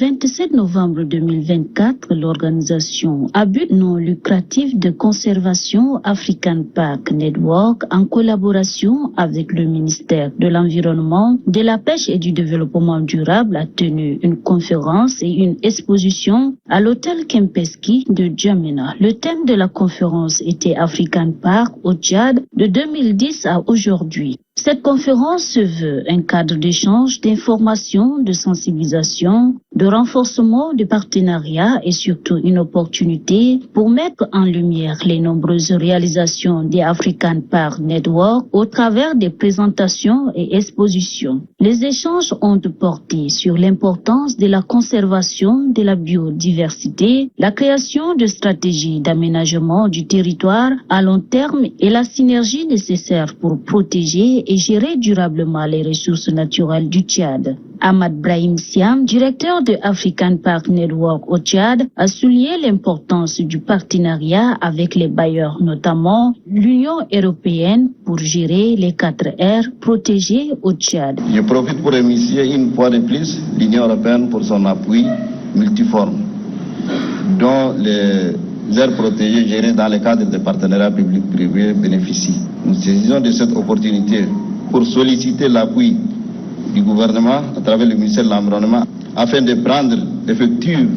27 novembre 2024, l'organisation à but non lucratif de conservation African Park Network, en collaboration avec le ministère de l'Environnement, de la Pêche et du Développement durable, a tenu une conférence et une exposition à l'hôtel Kempinski de Djamena. Le thème de la conférence était African Park au Tchad de 2010 à aujourd'hui. Cette conférence se veut un cadre d'échange, d'information, de sensibilisation, de renforcement du partenariat et surtout une opportunité pour mettre en lumière les nombreuses réalisations des African Park Network au travers des présentations et expositions. Les échanges ont porté sur l'importance de la conservation de la biodiversité, la création de stratégies d'aménagement du territoire à long terme et la synergie nécessaire pour protéger et gérer durablement les ressources naturelles du Tchad. Ahmad Brahim Siam, directeur de African Park Network au Tchad, a souligné l'importance du partenariat avec les bailleurs, notamment l'Union européenne, pour gérer les 4 aires protégées au Tchad. Je profite pour remercier une fois de plus l'Union européenne pour son appui multiforme, dont les aires protégées gérées dans le cadre des partenariats publics-privés bénéficient. Nous saisissons de cette opportunité pour solliciter l'appui du gouvernement à travers le ministère de l'Environnement afin de prendre l'effective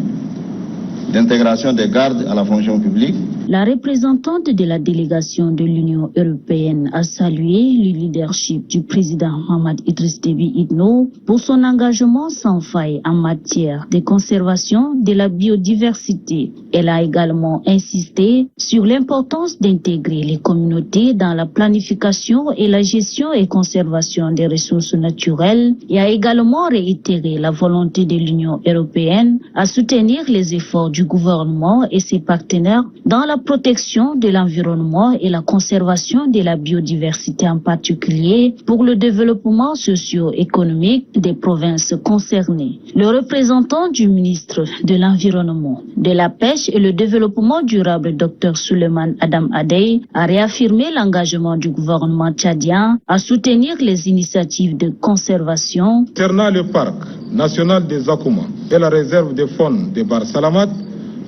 d'intégration des gardes à la fonction publique. La représentante de la délégation de l'Union européenne a salué le leadership du président Mohamed Idriss Déby Itno pour son engagement sans faille en matière de conservation de la biodiversité. Elle a également insisté sur l'importance d'intégrer les communautés dans la planification et la gestion et conservation des ressources naturelles et a également réitéré la volonté de l'Union européenne à soutenir les efforts du gouvernement et ses partenaires dans la protection de l'environnement et la conservation de la biodiversité, en particulier pour le développement socio-économique des provinces concernées. Le représentant du ministre de l'Environnement, de la Pêche et le Développement durable, Dr Suleiman Adam Adey, a réaffirmé l'engagement du gouvernement tchadien à soutenir les initiatives de conservation. Concernant le parc national des Akouma et la réserve de faune de Bar Salamat,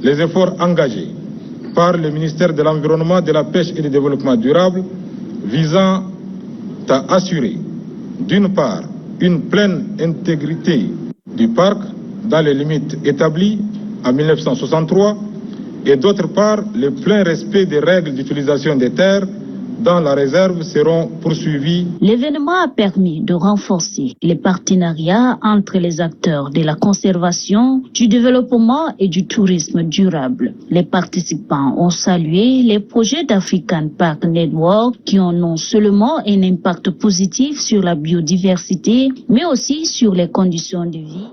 les efforts engagés par le ministère de l'Environnement, de la Pêche et du Développement durable visant à assurer, d'une part, une pleine intégrité du parc dans les limites établies en 1963 et d'autre part, le plein respect des règles d'utilisation des terres dans la réserve seront poursuivis. L'événement a permis de renforcer les partenariats entre les acteurs de la conservation, du développement et du tourisme durable. Les participants ont salué les projets d'African Park Network qui ont non seulement un impact positif sur la biodiversité, mais aussi sur les conditions de vie.